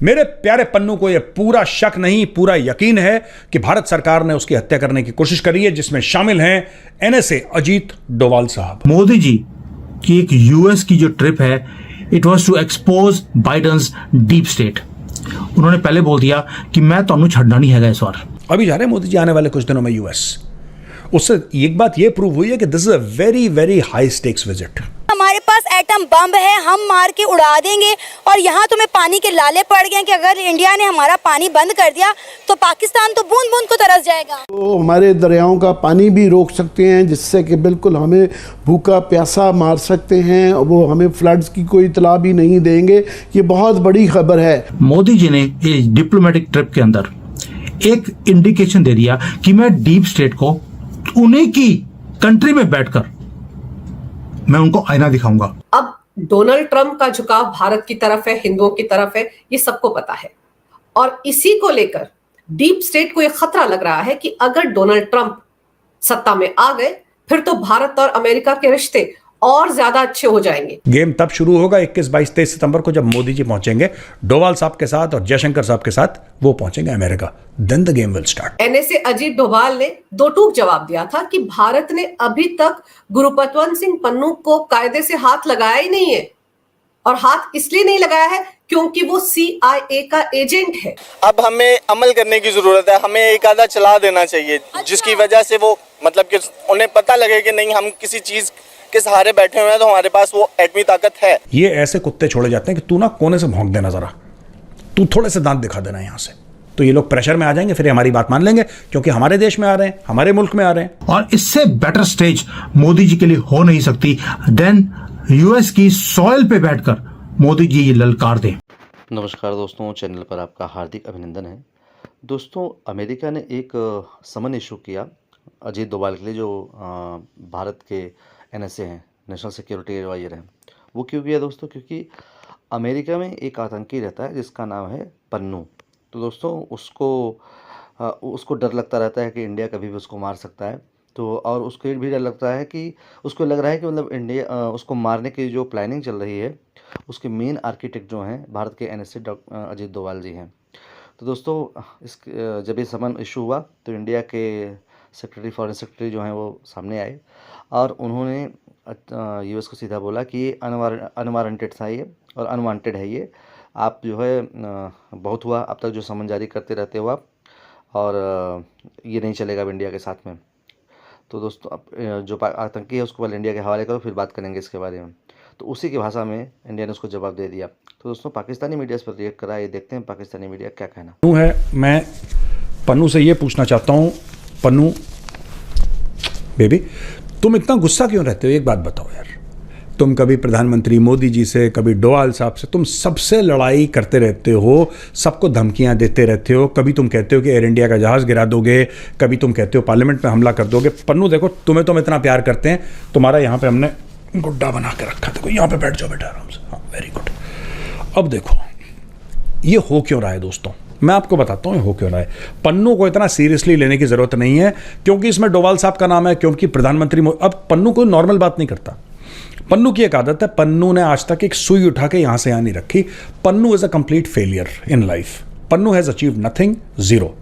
मेरे प्यारे पन्नू को यह पूरा शक नहीं, पूरा यकीन है कि भारत सरकार ने उसकी हत्या करने की कोशिश करी है, जिसमें शामिल हैं एनएसए अजीत डोभाल साहब। मोदी जी की एक यूएस की जो ट्रिप है, it was to expose Biden's deep state. उन्होंने पहले बोल दिया कि मैं तो छड़ना नहीं है इस बार। अभी जा रहे हैं मोदी जी आने वाले कुछ दिनों में यूएस। उससे एक बात यह प्रूव हुई है कि this is a very very high stakes visit. हमारे पास एटम बम है, हम मार के उड़ा देंगे, और यहाँ तुम्हें पानी के लाले पड़ गए कि अगर इंडिया ने हमारा पानी बंद कर दिया तो पाकिस्तान तो बूंद बूंद को तरस जाएगा। तो हमारे दरियाओं का पानी भी रोक सकते हैं, जिससे कि बिल्कुल हमें भूखा प्यासा मार सकते हैं। वो हमें फ्लड्स की कोई इतला भी नहीं देंगे। ये बहुत बड़ी खबर है। मोदी जी ने इस डिप्लोमेटिक ट्रिप के अंदर एक इंडिकेशन दे दिया कि मैं डीप स्टेट को उन्हीं की कंट्री में बैठकर मैं उनको आईना दिखाऊंगा। अब डोनाल्ड ट्रंप का झुकाव भारत की तरफ है, हिंदुओं की तरफ है, ये सबको पता है। और इसी को लेकर डीप स्टेट को यह खतरा लग रहा है कि अगर डोनाल्ड ट्रंप सत्ता में आ गए फिर तो भारत और अमेरिका के रिश्ते और ज्यादा अच्छे हो जाएंगे। गेम तब शुरू होगा 21, 22, 23 सितंबर को, जब मोदी जी पहुंचेंगे डोभाल साहब के साथ और जयशंकर साहब के साथ। वो पहुंचेंगे America. Then the game will start. NSA Ajit Doval ने दो टूक जवाब दिया था कि भारत ने अभी तक गुरुपतवंत सिंह पन्नू को कायदे से हाथ लगाया ही नहीं है, और हाथ इसलिए नहीं लगाया है क्योंकि वो CIA का एजेंट है। अब हमें अमल करने की जरूरत है। हमें एक आधा चला देना चाहिए, जिसकी वजह से वो मतलब कि उन्हें पता लगे कि नहीं, हम किसी चीज के सहारे बैठे हुए हैं तो हमारे पास वो एटमी ताकत है। ये ऐसे कुत्ते छोड़े जाते हैं कि तू ना कोने से भौंक देना, जरा तू थोड़े से दांत दिखा देना यहां से, तो ये लोग प्रेशर में आ जाएंगे, फिर हमारी बात मान लेंगे, क्योंकि हमारे देश में आ रहे हैं, हमारे मुल्क में आ रहे हैं। और इससे बेटर स्टेज मोदी जी के लिए हो नहीं सकती देन यूएस की सॉइल पे बैठकर मोदी जी ये ललकार दें। नमस्कार दोस्तों, चैनल पर आपका हार्दिक अभिनंदन है। दोस्तों, अमेरिका ने एक समन इशू किया अजीत डोभाल के लिए, जो भारत के एनएसए हैं, नेशनल सिक्योरिटी एडवाइजर हैं। वो क्यों किया दोस्तों? क्योंकि अमेरिका में एक आतंकी रहता है जिसका नाम है पन्नू। तो दोस्तों उसको डर लगता रहता है कि इंडिया कभी भी उसको मार सकता है। तो और उसको ये भी डर लगता है कि उसको लग रहा है कि मतलब इंडिया उसको मारने की जो प्लानिंग चल रही है, उसके मेन आर्किटेक्ट जो हैं भारत के एनएसए अजीत डोभाल जी हैं। तो दोस्तों जब ये समन इशू हुआ तो इंडिया के फॉरेन सेक्रेटरी जो हैं वो सामने आए और उन्होंने यूएस को सीधा बोला कि ये अनवारंटेड था ये, और अनवांटेड है ये। आप जो है बहुत हुआ अब तक जो समन जारी करते रहते हो आप, और ये नहीं चलेगा अब इंडिया के साथ में। तो दोस्तों अब जो आतंकी है उसको पहले इंडिया के हवाले करो, फिर बात करेंगे इसके बारे में। तो उसी की भाषा में इंडिया ने उसको जवाब दे दिया। तो दोस्तों पाकिस्तानी मीडिया इस पर रिएक्ट करा, ये देखते हैं पाकिस्तानी मीडिया क्या कहना है। मैं पन्नू से ये पूछना चाहता हूँ, पन्नू बेबी, तुम इतना गुस्सा क्यों रहते हो? एक बात बताओ यार, तुम कभी प्रधानमंत्री मोदी जी से, कभी डोभाल साहब से, तुम सबसे लड़ाई करते रहते हो, सबको धमकियां देते रहते हो। कभी तुम कहते हो कि एयर इंडिया का जहाज़ गिरा दोगे, कभी तुम कहते हो पार्लियामेंट में हमला कर दोगे। पन्नू देखो, तुम्हें तुम इतना प्यार करते हैं, तुम्हारा यहाँ पे हमने गुड्डा बना के रखा। देखो यहाँ पे बैठ जाओ बेटा आराम से। हाँ, वेरी गुड। अब देखो ये हो क्यों रहा है दोस्तों, मैं आपको बताता हूँ हो क्यों रहा है। पन्नू को इतना सीरियसली लेने की जरूरत नहीं है, क्योंकि इसमें डोभाल साहब का नाम है, क्योंकि प्रधानमंत्री अब पन्नू कोई नॉर्मल बात नहीं करता। पन्नू की एक आदत है, पन्नू ने आज तक एक सुई उठा के यहां से यहां नहीं रखी। Pannu is a complete failure in life. Pannu has achieved nothing, zero.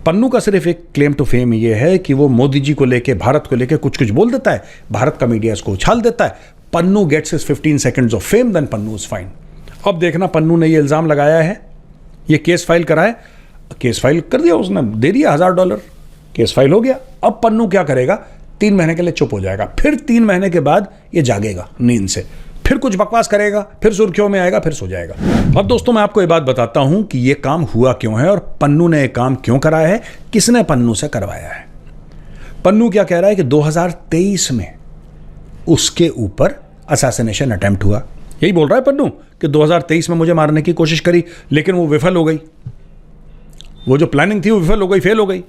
Pannu का सिर्फ एक क्लेम टू फेम ये है कि वो मोदी जी को लेके, भारत को लेके कुछ कुछ बोल देता है, भारत का मीडिया इसको उछाल देता है। Pannun gets his 15 seconds of fame, then Pannun is fine. अब देखना, पन्नू ने ये इल्जाम लगाया है, ये केस फाइल कराए, केस फाइल कर दिया उसने, दे दिया $1000, केस फाइल हो गया। अब पन्नू क्या करेगा? 3 महीने के लिए चुप हो जाएगा, फिर 3 महीने के बाद ये जागेगा नींद से, फिर कुछ बकवास करेगा, फिर सुर्खियों में आएगा, फिर सो जाएगा। अब दोस्तों मैं आपको ये बात बताता हूं कि ये काम हुआ क्यों है और पन्नू ने ये काम क्यों कराया है, किसने पन्नू से करवाया है। पन्नू क्या कह रहा है कि 2023 में उसके ऊपर असैसिनेशन अटेम्प्ट हुआ। यही बोल रहा है पन्नू कि 2023 में मुझे मारने की कोशिश करी, लेकिन वो विफल हो गई। वो जो प्लानिंग थी वो विफल हो गई, फेल हो गई।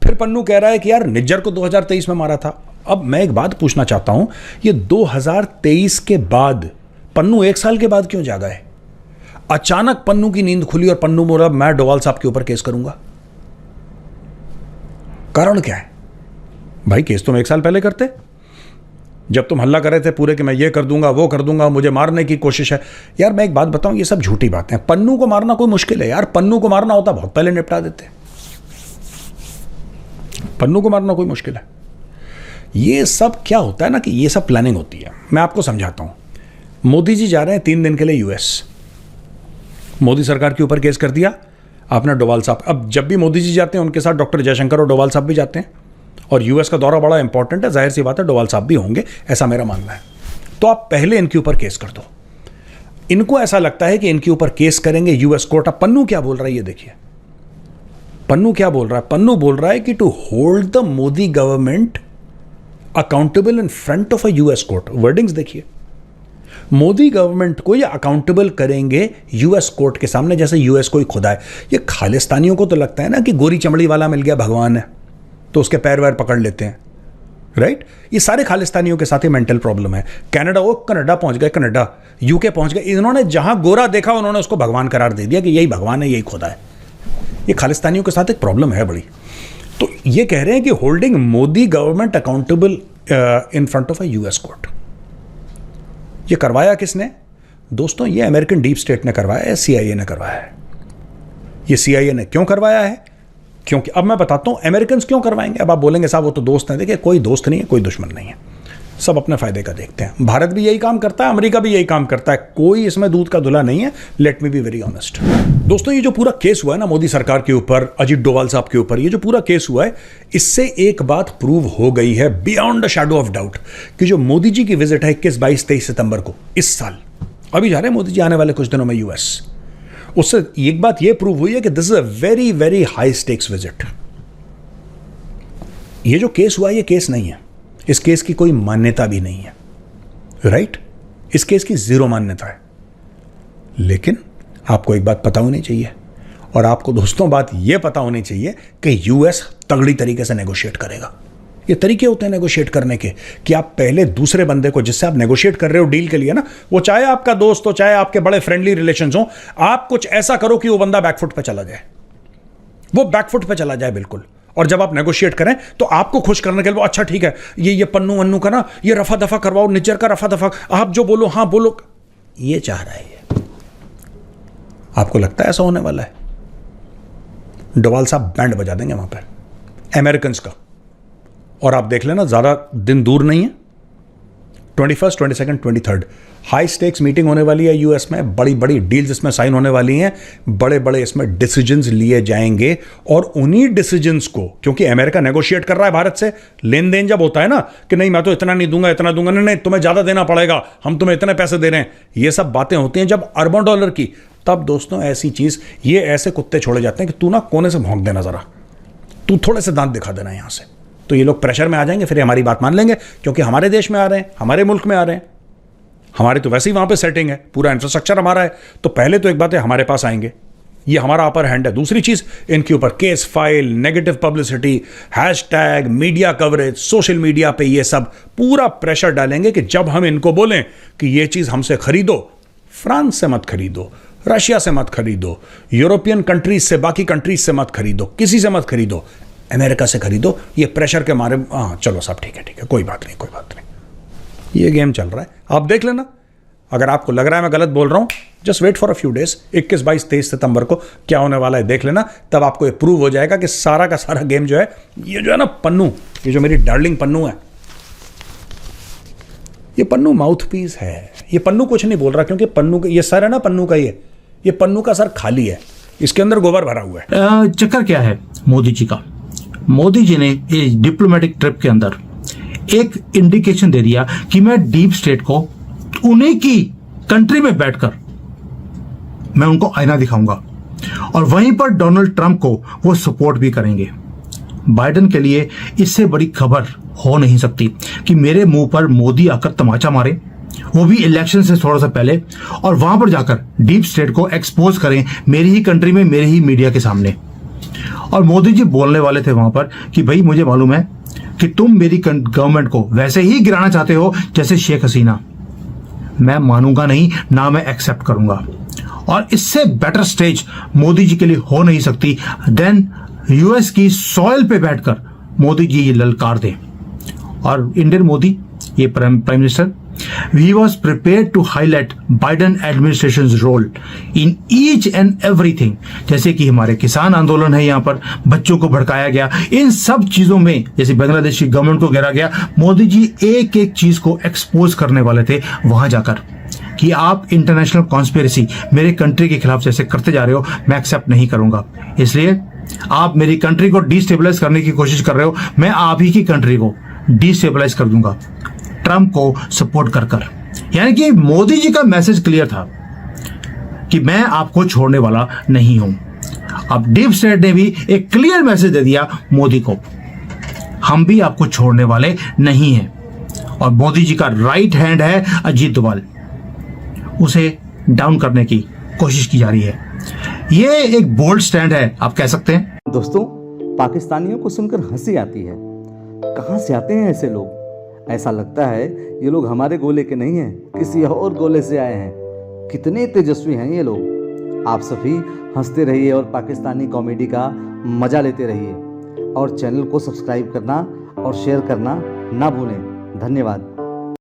फिर पन्नू कह रहा है कि यार निज्जर को 2023 में मारा था। अब मैं एक बात पूछना चाहता हूं, ये 2023 के बाद पन्नू 1 साल के बाद क्यों जागा है? अचानक पन्नू की नींद खुली और पन्नू बोला मैं डोभाल साहब के ऊपर केस करूंगा। कारण क्या है भाई? केस तुम 1 साल पहले करते, जब तुम हल्ला कर रहे थे पूरे कि मैं ये कर दूंगा, वो कर दूंगा, मुझे मारने की कोशिश है। यार मैं एक बात बताऊं, ये सब झूठी बातें हैं। पन्नू को मारना कोई मुश्किल है यार? पन्नू को मारना होता बहुत पहले निपटा देते। पन्नू को मारना कोई मुश्किल है? ये सब क्या होता है ना कि ये सब प्लानिंग होती है। मैं आपको समझाता हूं। मोदी जी जा रहे हैं 3 दिन के लिए यूएस। मोदी सरकार के ऊपर केस कर दिया आपने डोवाल साहब। अब जब भी मोदी जी जाते हैं उनके साथ डॉक्टर जयशंकर और डोवाल साहब भी जाते हैं, और यूएस का दौरा बड़ा इंपॉर्टेंट है, जाहिर सी बात है डोवाल साहब भी होंगे, ऐसा मेरा मानना है। तो आप पहले इनके ऊपर केस कर दो। इनको ऐसा लगता है कि इनके ऊपर केस करेंगे यूएस कोर्ट। अब पन्नू क्या बोल रहा है ये देखिए। पन्नू क्या बोल रहा है? पन्नू बोल रहा है कि to hold the Modi government accountable in front of a US court. Wordings देखिए, मोदी गवर्नमेंट को ये अकाउंटेबल करेंगे यूएस कोर्ट के सामने, जैसे यूएस कोई खुदा है। ये खालिस्तानियों को तो लगता है ना कि गोरी चमड़ी वाला मिल गया भगवान है तो उसके पैर वैर पकड़ लेते हैं, राइट? ये सारे खालिस्तानियों के साथ ही मेंटल प्रॉब्लम है। कनाडा पहुंच गए, कनाडा यूके पहुंच गए, इन्होंने जहां गोरा देखा उन्होंने उसको भगवान करार दे दिया कि यही भगवान है, यही खुदा है। ये खालिस्तानियों के साथ एक प्रॉब्लम है बड़ी। तो ये कह रहे हैं कि holding Modi government accountable in front of a US court. ये करवाया किसने? दोस्तों ये अमेरिकन डीप स्टेट ने करवाया है, सीआईए ने करवाया है। ये सीआईए ने क्यों करवाया है? क्योंकि अब मैं बताता हूं अमेरिकन क्यों करवाएंगे। अब आप बोलेंगे साहब वो तो दोस्त हैं। देखिए कोई दोस्त नहीं है, कोई दुश्मन नहीं है, सब अपने फायदे का देखते हैं। भारत भी यही काम करता है, अमेरिका भी यही काम करता है, कोई इसमें दूध का धुला नहीं है। Let me be very honest. दोस्तों ये जो पूरा केस हुआ है ना मोदी सरकार के ऊपर, अजीत डोवाल साहब के ऊपर, ये जो पूरा केस हुआ है, इससे एक बात प्रूव हो गई है beyond the shadow of doubt कि जो मोदी जी की विजिट है 21, 22, 23 सितंबर को इस साल, अभी जा रहे हैं मोदी जी आने वाले कुछ दिनों में यूएस, उससे एक बात ये प्रूव हुई है कि this is a very very high stakes visit. ये जो केस हुआ ये केस नहीं है, इस केस की कोई मान्यता भी नहीं है, राइट? इस केस की जीरो मान्यता है। लेकिन आपको एक बात पता होनी चाहिए, और आपको दोस्तों बात यह पता होनी चाहिए कि यूएस तगड़ी तरीके से नेगोशिएट करेगा। ये तरीके होते हैं नेगोशिएट करने के कि आप पहले दूसरे बंदे को जिससे आप नेगोशिएट कर रहे हो डील के लिए ना, वो चाहे आपका दोस्त हो चाहे आपके बड़े फ्रेंडली रिलेशंस हो, आप कुछ ऐसा करो कि वो बंदा बैकफुट पे चला जाए, वो बैकफुट पे चला जाए बिल्कुल। और जब आप नेगोशिएट करें तो आपको खुश करने के लिए वो अच्छा ठीक है, ये पन्नू वन्नू का ना ये रफा दफा करवाओ, निज्जर का रफा दफा, आप जो बोलो हाँ बोलो, ये चाह रहा है ये। आपको लगता है ऐसा होने वाला है? डोवाल साहब बैंड बजा देंगे वहां पर अमेरिकन का, और आप देख लेना ज्यादा दिन दूर नहीं है, 21, 22, 23 हाई स्टेक्स मीटिंग होने वाली है यूएस में। बड़ी बड़ी डील्स इसमें साइन होने वाली हैं, बड़े बड़े इसमें डिसीजंस लिए जाएंगे। और उन्हीं डिसीजंस को, क्योंकि अमेरिका नेगोशिएट कर रहा है भारत से, लेन देन जब होता है ना कि नहीं मैं तो इतना नहीं दूंगा, इतना दूंगा, नहीं तुम्हें ज्यादा देना पड़ेगा, हम तुम्हें इतने पैसे दे रहे हैं, ये सब बातें होती हैं जब अरबों डॉलर की, तब दोस्तों ऐसी चीज, ये ऐसे कुत्ते छोड़े जाते हैं कि तू ना कोने से भौंक देना, जरा तू थोड़े से दांत दिखा देना यहां से, तो ये लोग प्रेशर में आ जाएंगे, फिर हमारी बात मान लेंगे क्योंकि हमारे देश में आ रहे हैं, हमारे मुल्क में आ रहे हैं, हमारे तो वैसे ही वहां पे सेटिंग है, पूरा इंफ्रास्ट्रक्चर हमारा है, तो पहले तो एक बात है हमारे पास आएंगे, ये हमारा अपर हैंड है। दूसरी चीज, इनके ऊपर case file, negative publicity, hashtag, media coverage, social media पे ये सब पूरा प्रेशर डालेंगे कि जब हम इनको बोलें कि ये चीज हमसे खरीदो, फ्रांस से मत खरीदो, रशिया से मत खरीदो, यूरोपियन कंट्रीज से, बाकी कंट्रीज से मत खरीदो, किसी से मत खरीदो, अमेरिका से खरीदो, ये प्रेशर के मारे, हाँ चलो सब ठीक है, कोई बात नहीं, कोई बात नहीं, ये गेम चल रहा है, आप देख लेना। अगर आपको लग रहा है मैं गलत बोल रहा हूं, just wait for a few days, 21, 22, 23 सितंबर को क्या होने वाला है देख लेना, तब आपको ये प्रूव हो जाएगा कि सारा का सारा गेम जो है, ये जो है ना पन्नू, ये जो मेरी डार्लिंग पन्नू है, ये पन्नू माउथ पीस है। ये पन्नू कुछ नहीं बोल रहा, क्योंकि पन्नू का ये सर है ना, पन्नू का ये पन्नू का सर खाली है, इसके अंदर गोबर भरा हुआ है। चक्कर क्या है मोदी जी का? मोदी जी ने इस डिप्लोमेटिक ट्रिप के अंदर एक इंडिकेशन दे दिया कि मैं डीप स्टेट को उन्हीं की कंट्री में बैठकर मैं उनको आईना दिखाऊंगा, और वहीं पर डोनाल्ड ट्रंप को वो सपोर्ट भी करेंगे। बाइडेन के लिए इससे बड़ी खबर हो नहीं सकती कि मेरे मुंह पर मोदी आकर तमाचा मारे, वो भी इलेक्शन से थोड़ा सा पहले, और वहां पर जाकर डीप स्टेट को एक्सपोज करें मेरी ही कंट्री में, मेरे ही मीडिया के सामने। और मोदी जी बोलने वाले थे वहां पर कि भाई मुझे मालूम है कि तुम मेरी गवर्नमेंट को वैसे ही गिराना चाहते हो जैसे शेख हसीना, मैं मानूंगा नहीं, ना मैं एक्सेप्ट करूंगा। और इससे बेटर स्टेज मोदी जी के लिए हो नहीं सकती देन यूएस की सॉइल पे बैठकर मोदी जी ये ललकार दें। और इंडियन मोदी ये prime minister, he was prepared to highlight Biden administration's role in each and everything। जैसे कि हमारे किसान आंदोलन है, यहाँ पर बच्चों को भड़काया गया, इन सब चीजों में, जैसे बांग्लादेश की गवर्नमेंट को घेरा गया, मोदी जी एक एक चीज को एक्सपोज करने वाले थे वहां जाकर कि आप इंटरनेशनल कॉन्स्पिरेसी मेरे कंट्री के खिलाफ जैसे करते जा रहे हो, मैं एक्सेप्ट नहीं करूंगा। इसलिए आप मेरी कंट्री को डिस्टेबलाइज करने की कोशिश कर रहे हो, मैं आप ही की कंट्री को डिस्टेबलाइज कर दूंगा ट्रंप को सपोर्ट कर कर। यानी कि मोदी जी का मैसेज क्लियर था कि मैं आपको छोड़ने वाला नहीं हूं। अब डीप स्टेट ने भी एक क्लियर मैसेज दे दिया मोदी को, हम भी आपको छोड़ने वाले नहीं हैं। और मोदी जी का राइट हैंड है अजीत डोभाल, उसे डाउन करने की कोशिश की जा रही है। ये एक बोल्ड स्टैंड है, आप कह सकते हैं। दोस्तों, पाकिस्तानियों को सुनकर हंसी आती है। कहाँ से आते हैं ऐसे लोग? ऐसा लगता है ये लोग हमारे गोले के नहीं हैं, किसी और गोले से आए हैं। कितने तेजस्वी हैं ये लोग। आप सभी हंसते रहिए और पाकिस्तानी कॉमेडी का मजा लेते रहिए, और चैनल को सब्सक्राइब करना और शेयर करना ना भूलें। धन्यवाद।